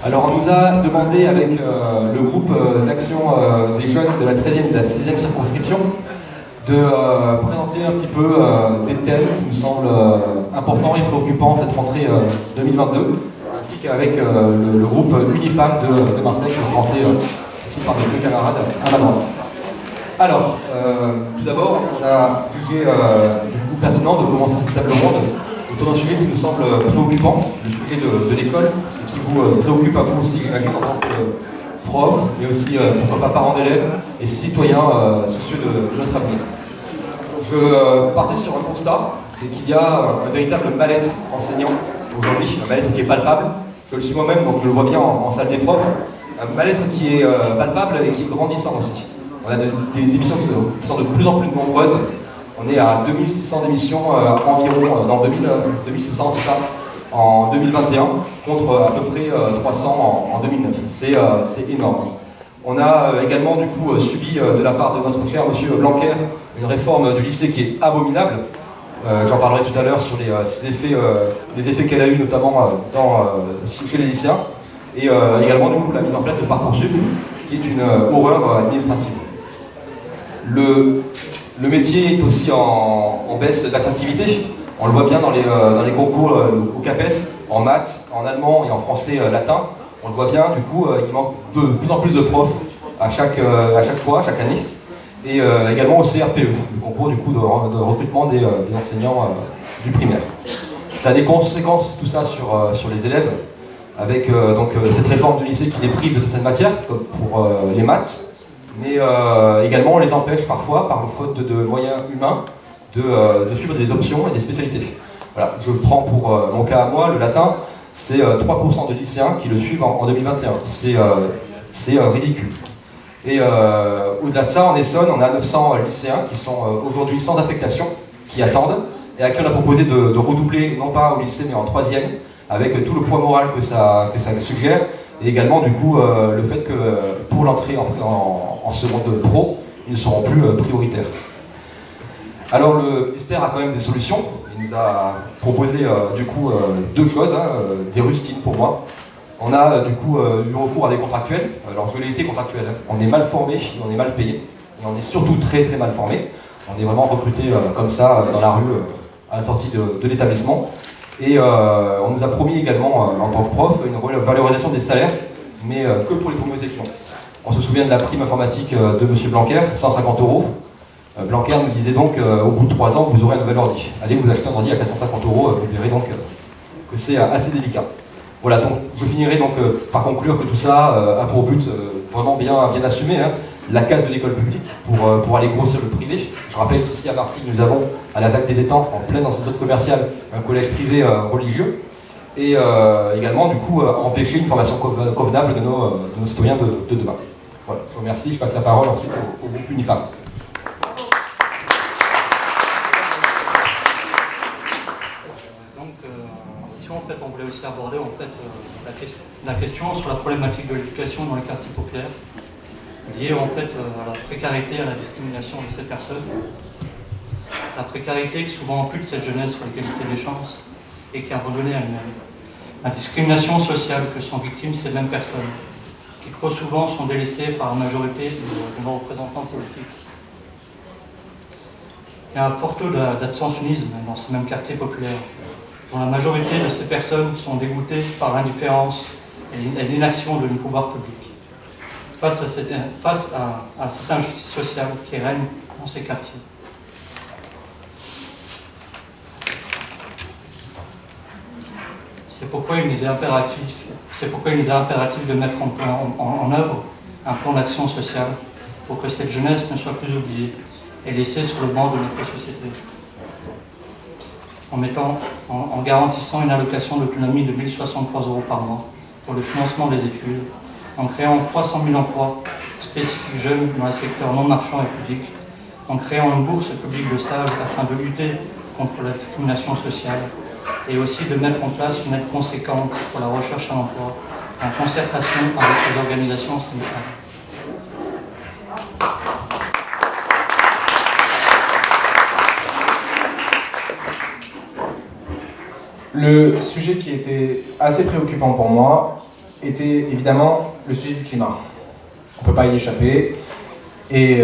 Alors on nous a demandé avec le groupe d'action des jeunes de la 13e et de la 6e circonscription de présenter un petit peu des thèmes qui nous semblent importants et préoccupants cette rentrée 2022, ainsi qu'avec le groupe Unifam de Marseille, qui est présenté aussi par mes deux camarades à ma droite. Alors, tout d'abord, on a jugé du coup pertinent de commencer cette table ronde autour d'un sujet qui nous semble préoccupant, le sujet de l'école, et qui vous préoccupe à vous aussi, j'imagine, en tant que prof, mais aussi, pourquoi pas, parents d'élèves et citoyens soucieux de notre avenir. Je partais sur un constat, c'est qu'il y a un véritable mal-être enseignant aujourd'hui, un mal-être qui est palpable. Je le suis moi-même, donc je le vois bien en salle des profs, un mal-être qui est palpable et qui est grandissant aussi. On a des émissions qui sont de plus en plus nombreuses. On est à 2600 émissions environ dans 2600, c'est ça, en 2021, contre à peu près 300 en 2009. C'est énorme. On a également du coup subi de la part de notre cher monsieur Blanquer une réforme du lycée qui est abominable. J'en parlerai tout à l'heure sur les effets qu'elle a eu notamment chez les lycéens. Et également du coup la mise en place de Parcoursup, qui est une horreur administrative. Le métier est aussi en baisse d'attractivité. On le voit bien dans les concours au CAPES, en maths, en allemand et en français latin. On le voit bien, du coup, il manque de plus en plus de profs à chaque fois, chaque année. Et également au CRPE, le concours du coup de recrutement des enseignants du primaire. Ça a des conséquences, tout ça, sur les élèves, avec cette réforme du lycée qui les prive de certaines matières, comme pour les maths. Mais également on les empêche parfois, par faute de moyens humains, de suivre des options et des spécialités. Voilà, je prends pour mon cas à moi, le latin, c'est 3% de lycéens qui le suivent en 2021. C'est ridicule. Et au-delà de ça, en Essonne, on a 900 lycéens qui sont aujourd'hui sans affectation, qui attendent, et à qui on a proposé de redoubler, non pas au lycée, mais en 3e, avec tout le poids moral que ça suggère, et également du coup le fait que pour l'entrée en seconde pro, ils ne seront plus prioritaires. Alors le ministère a quand même des solutions. Il nous a proposé du coup deux choses, des rustines pour moi. On a du coup eu recours à des contractuels. Alors je l'ai été contractuel, on est mal formé, on est mal payé, et on est surtout très très mal formé. On est vraiment recruté comme ça dans la rue à la sortie de l'établissement. Et on nous a promis également, en tant que prof, une valorisation des salaires, mais que pour les premiers échelons. On se souvient de la prime informatique de M. Blanquer, 150 €. Blanquer nous disait donc, au bout de 3 ans, vous aurez un nouvel ordi. Allez vous acheter un ordi à 450 €, vous verrez donc que c'est assez délicat. Voilà, donc je finirai donc par conclure que tout ça a pour but vraiment bien assumé, la casse de l'école publique pour aller grossir le privé. Je rappelle qu'ici à Martigues, nous avons à la ZAC des Étangs, en pleine dans une zone commerciale, un collège privé religieux, et également du coup empêcher une formation convenable de nos citoyens de demain. Voilà, je vous remercie, je passe la parole ensuite au groupe Unifam. Ici en fait on voulait aussi aborder en fait la question sur la problématique de l'éducation dans les quartiers populaires, liée en fait à la précarité et à la discrimination de ces personnes. La précarité qui souvent ampute cette jeunesse sur l'égalité des chances et qui a redonné à elle-même. La discrimination sociale que sont victimes ces mêmes personnes, qui trop souvent sont délaissées par la majorité de nos représentants politiques. Il y a un fort taux d'abstentionnisme dans ces mêmes quartiers populaires, dont la majorité de ces personnes sont dégoûtées par l'indifférence et l'inaction de nos pouvoirs publics face à cette injustice sociale qui règne dans ces quartiers. C'est pourquoi il nous est impératif de mettre en œuvre un plan d'action sociale pour que cette jeunesse ne soit plus oubliée et laissée sur le banc de notre société. En garantissant une allocation d'autonomie de 1 063 € par mois pour le financement des études, en créant 300 000 emplois spécifiques jeunes dans les secteurs non marchands et publics, en créant une bourse publique de stage afin de lutter contre la discrimination sociale et aussi de mettre en place une aide conséquente pour la recherche à l'emploi en concertation avec les organisations syndicales. Le sujet qui était assez préoccupant pour moi, était évidemment le sujet du climat. On ne peut pas y échapper. Et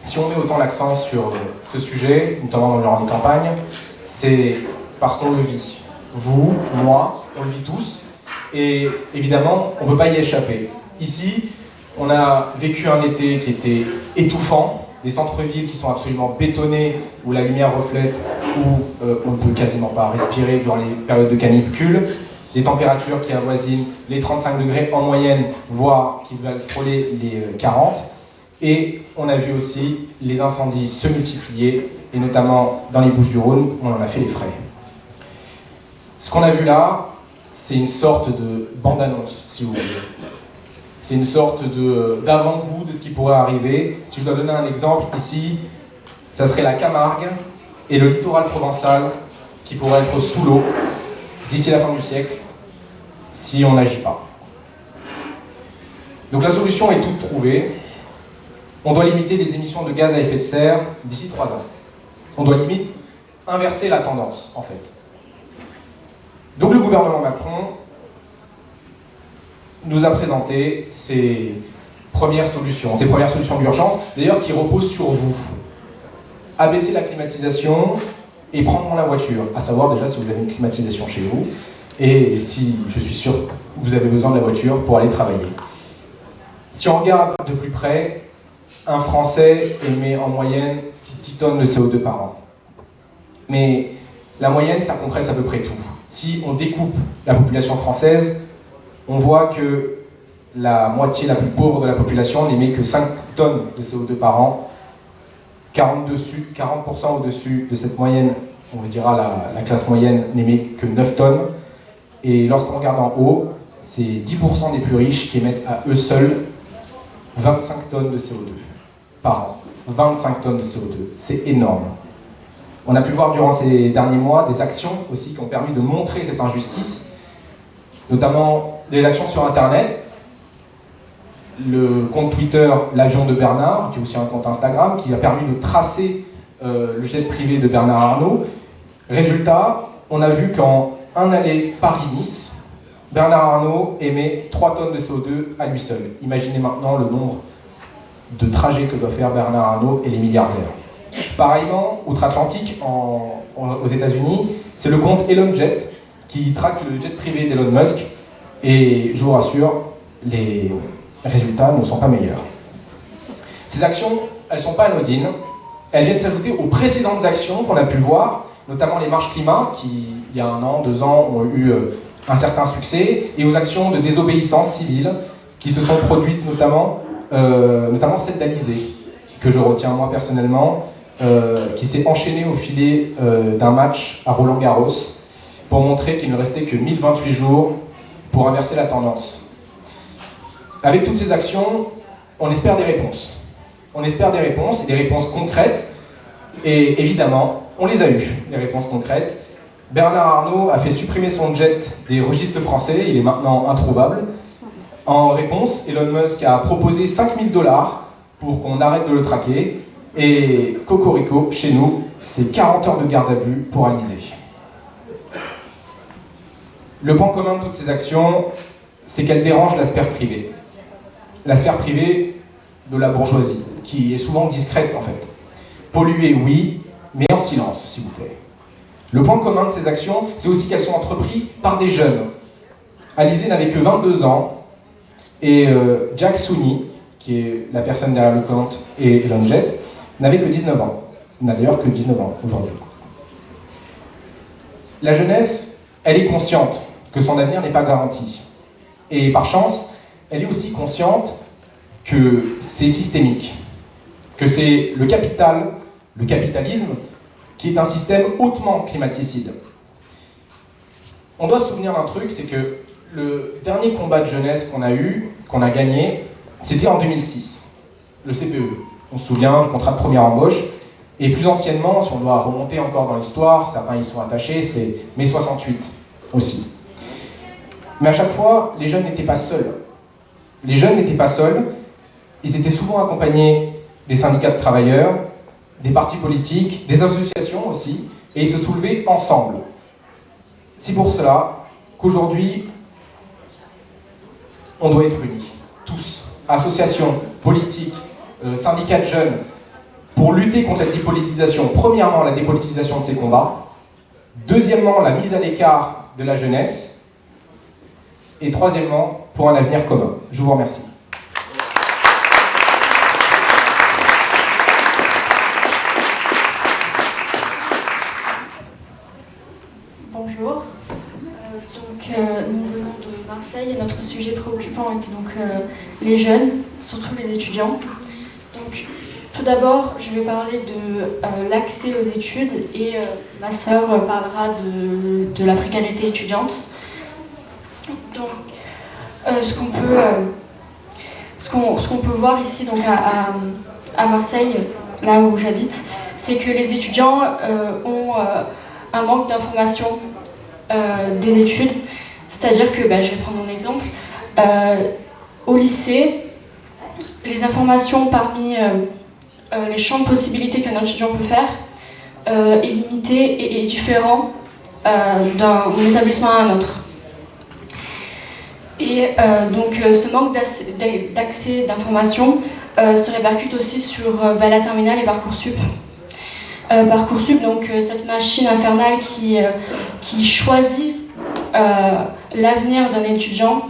si on met autant l'accent sur ce sujet, notamment dans les campagnes, c'est parce qu'on le vit. Vous, moi, on le vit tous. Et évidemment, on ne peut pas y échapper. Ici, on a vécu un été qui était étouffant, des centres-villes qui sont absolument bétonnés, où la lumière reflète, où on ne peut quasiment pas respirer durant les périodes de canicule, des températures qui avoisinent les 35 degrés en moyenne, voire qui veulent frôler les 40. Et on a vu aussi les incendies se multiplier, et notamment dans les Bouches-du-Rhône, on en a fait les frais. Ce qu'on a vu là, c'est une sorte de bande-annonce, si vous voulez. C'est une sorte d'avant-goût de ce qui pourrait arriver. Si je dois donner un exemple, ici, ça serait la Camargue et le littoral provençal qui pourraient être sous l'eau d'ici la fin du siècle, si on n'agit pas. Donc la solution est toute trouvée. On doit limiter les émissions de gaz à effet de serre d'ici 3 ans. On doit limite inverser la tendance, en fait. Donc le gouvernement Macron nous a présenté ses premières solutions d'urgence, d'ailleurs qui reposent sur vous. Abaisser la climatisation et prendre la voiture, à savoir déjà si vous avez une climatisation chez vous, et si, je suis sûr, vous avez besoin de la voiture pour aller travailler. Si on regarde de plus près, un Français émet en moyenne 10 tonnes de CO2 par an. Mais la moyenne, ça compresse à peu près tout. Si on découpe la population française, on voit que la moitié la plus pauvre de la population n'émet que 5 tonnes de CO2 par an. 40% au-dessus de cette moyenne, on dira la classe moyenne, n'émet que 9 tonnes. Et lorsqu'on regarde en haut, c'est 10% des plus riches qui émettent à eux seuls 25 tonnes de CO2 par an. 25 tonnes de CO2, c'est énorme. On a pu voir durant ces derniers mois des actions aussi qui ont permis de montrer cette injustice, notamment des actions sur Internet. Le compte Twitter L'Avion de Bernard, qui est aussi un compte Instagram, qui a permis de tracer le jet privé de Bernard Arnault. Résultat, on a vu qu'en un aller Paris-Nice, Bernard Arnault émet 3 tonnes de CO2 à lui seul. Imaginez maintenant le nombre de trajets que doit faire Bernard Arnault et les milliardaires. Pareillement, outre-Atlantique, aux États-Unis, c'est le compte Elon Jet qui traque le jet privé d'Elon Musk. Et je vous rassure, les résultats ne sont pas meilleurs. Ces actions, elles ne sont pas anodines. Elles viennent s'ajouter aux précédentes actions qu'on a pu voir, notamment les marches climat, qui, il y a 1 an, 2 ans, ont eu un certain succès, et aux actions de désobéissance civile, qui se sont produites notamment celle d'Alizé, que je retiens moi personnellement, qui s'est enchaînée au filet d'un match à Roland-Garros, pour montrer qu'il ne restait que 1028 jours pour inverser la tendance. Avec toutes ces actions, on espère des réponses. On espère des réponses, et des réponses concrètes, et évidemment, on les a eues, les réponses concrètes. Bernard Arnault a fait supprimer son jet des registres français, il est maintenant introuvable. En réponse, Elon Musk a proposé 5 000 $ pour qu'on arrête de le traquer, et cocorico, chez nous, c'est 40 heures de garde à vue pour Alizé. Le point commun de toutes ces actions, c'est qu'elles dérangent la sphère privée. La sphère privée de la bourgeoisie, qui est souvent discrète en fait. Polluer, oui, mais en silence, s'il vous plaît. Le point commun de ces actions, c'est aussi qu'elles sont entreprises par des jeunes. Alizé n'avait que 22 ans, et Jack Sooni, qui est la personne derrière le compte, et Elon Jet, n'avait que 19 ans. Il n'a d'ailleurs que 19 ans aujourd'hui. La jeunesse, elle est consciente que son avenir n'est pas garanti. Et par chance, elle est aussi consciente que c'est systémique, que c'est le capitalisme, qui est un système hautement climaticide. On doit se souvenir d'un truc, c'est que le dernier combat de jeunesse qu'on a gagné, c'était en 2006, le CPE. On se souvient du contrat de première embauche, et plus anciennement, si on doit remonter encore dans l'histoire, certains y sont attachés, c'est mai 68 aussi. Mais à chaque fois, les jeunes n'étaient pas seuls. Les jeunes n'étaient pas seuls, ils étaient souvent accompagnés des syndicats de travailleurs, des partis politiques, des associations aussi, et ils se soulevaient ensemble. C'est pour cela qu'aujourd'hui, on doit être unis, tous, associations, politiques, syndicats de jeunes, pour lutter contre la dépolitisation. Premièrement, la dépolitisation de ces combats. Deuxièmement, la mise à l'écart de la jeunesse. Et troisièmement, pour un avenir commun. Je vous remercie. Bonjour. Nous venons de Marseille et notre sujet préoccupant était donc les jeunes, surtout les étudiants. Donc, tout d'abord, je vais parler de l'accès aux études et ma sœur parlera de la précarité étudiante. Donc, ce qu'on peut voir ici donc à Marseille, là où j'habite, c'est que les étudiants ont un manque d'information des études. C'est-à-dire que, je vais prendre mon exemple, au lycée, les informations parmi les champs de possibilités qu'un étudiant peut faire est limité et différent d'un établissement à un autre. Et donc ce manque d'accès d'informations se répercute aussi sur la terminale et Parcoursup. Parcoursup, donc cette machine infernale qui choisit l'avenir d'un étudiant.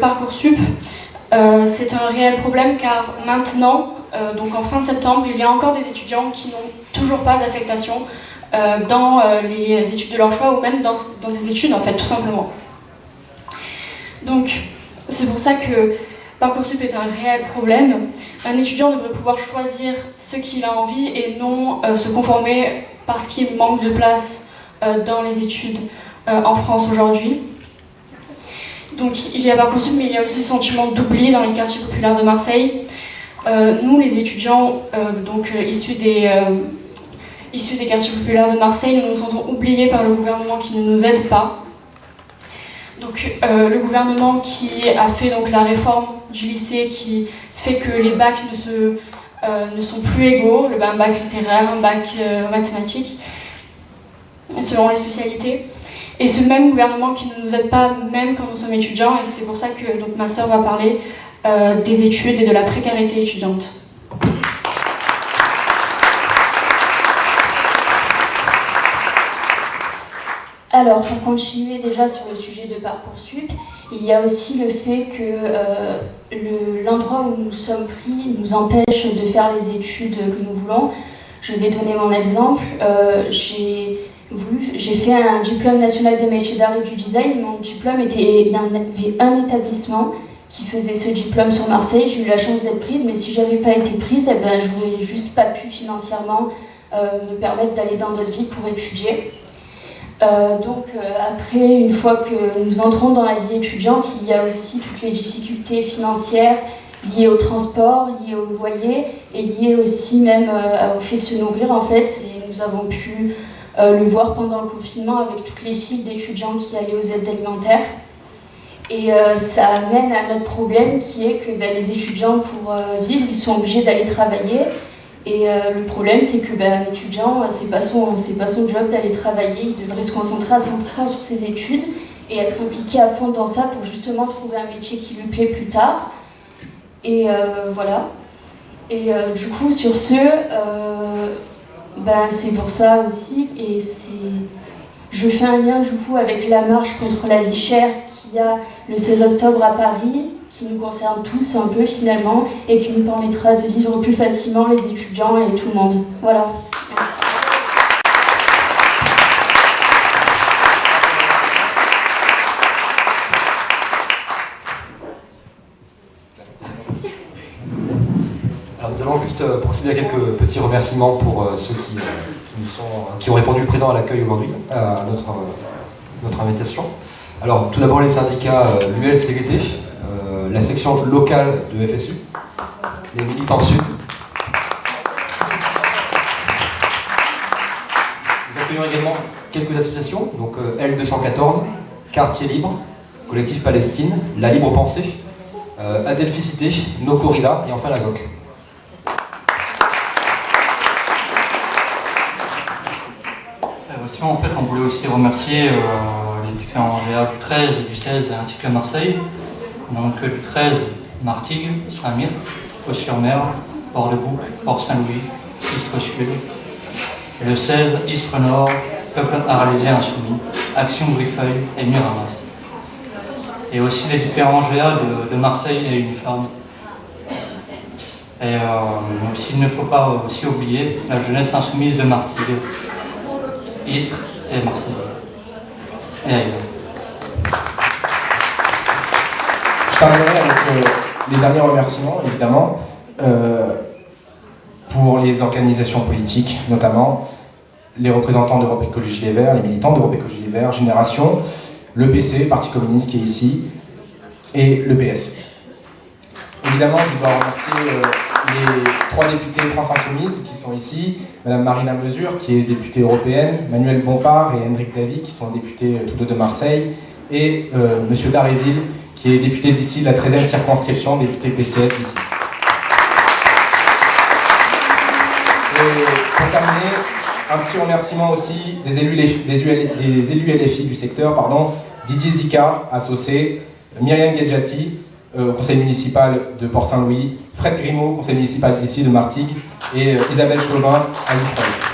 Parcoursup, c'est un réel problème car maintenant, donc en fin septembre, il y a encore des étudiants qui n'ont toujours pas d'affectation dans les études de leur choix ou même dans des études en fait, tout simplement. Donc c'est pour ça que Parcoursup est un réel problème. Un étudiant devrait pouvoir choisir ce qu'il a envie et non se conformer parce qu'il manque de place dans les études en France aujourd'hui. Donc il y a Parcoursup, mais il y a aussi le sentiment d'oubli dans les quartiers populaires de Marseille. Nous, les étudiants issus des quartiers populaires de Marseille, nous nous sentons oubliés par le gouvernement qui ne nous aide pas. Donc le gouvernement qui a fait donc la réforme du lycée qui fait que les bacs ne sont plus égaux, un bac littéraire, un bac mathématique, selon les spécialités. Et ce même gouvernement qui ne nous aide pas même quand nous sommes étudiants, et c'est pour ça que donc, ma sœur va parler des études et de la précarité étudiante. Alors, pour continuer déjà sur le sujet de Parcoursup, il y a aussi le fait que l'endroit où nous sommes pris nous empêche de faire les études que nous voulons. Je vais donner mon exemple. J'ai fait un diplôme national des métiers d'art et du design. Mon diplôme il y avait un établissement qui faisait ce diplôme sur Marseille. J'ai eu la chance d'être prise, mais si j'avais pas été prise, je n'aurais juste pas pu financièrement me permettre d'aller dans d'autres villes pour étudier. Après, une fois que nous entrons dans la vie étudiante, il y a aussi toutes les difficultés financières liées au transport, liées au loyer et liées aussi même au fait de se nourrir en fait. Et nous avons pu le voir pendant le confinement avec toutes les files d'étudiants qui allaient aux aides alimentaires. Et ça amène à notre problème qui est que les étudiants pour vivre, ils sont obligés d'aller travailler. Et le problème, c'est que un étudiant, c'est pas son job d'aller travailler, il devrait se concentrer à 100% sur ses études et être impliqué à fond dans ça pour justement trouver un métier qui lui plaît plus tard. Et voilà. Et du coup, sur ce, c'est pour ça aussi, et je fais un lien du coup avec la marche contre la vie chère qu'il y a le 16 octobre à Paris, qui nous concerne tous un peu finalement et qui nous permettra de vivre plus facilement les étudiants et tout le monde. Voilà. Merci. Alors nous allons juste procéder à quelques petits remerciements pour ceux qui ont répondu présent à l'accueil aujourd'hui, à notre invitation. Alors tout d'abord les syndicats l'UL-CGT, la section locale de FSU, les militants sud. Nous accueillons également quelques associations, donc L214, Quartier Libre, Collectif Palestine, La Libre Pensée, Adelphicité, No Corrida et enfin la GOC. Sinon, en fait, on voulait aussi remercier différents GA du 13 et du 16 ainsi que Marseille. Donc du 13, Martigues, Saint-Mirtre, Fos-sur-Mer, Port-de-Boucle, Port-Saint-Louis, Istres Sud. Et le 16, Istres Nord, Peuple aralésien insoumis, Action Brifeuille et Miramas. Et aussi les différents GA de Marseille et Uniforme. Et aussi, il ne faut pas aussi oublier la jeunesse insoumise de Martigues, Istres et Marseille. Et ailleurs. Je terminerai avec les derniers remerciements, évidemment, pour les organisations politiques, notamment les représentants d'Europe Écologie Les Verts, les militants d'Europe Écologie Les Verts, Génération, le PC, Parti communiste qui est ici, et le PS. Évidemment, je dois remercier les 3 députés France Insoumise qui sont ici, Madame Marina Mesure, qui est députée européenne, Manuel Bompard et Hendrik Davy, qui sont députés tous deux de Marseille, et Monsieur Daréville, qui est député d'ici, de la 13e circonscription, député PCF d'ici. Et pour terminer, un petit remerciement aussi des élus LFI du secteur, Didier Zicard à Saucé, Myriam Gedjati, au conseil municipal de Port-Saint-Louis, Fred Grimaud, conseil municipal d'ici de Martigues, et Isabelle Chauvin à Lifreuil.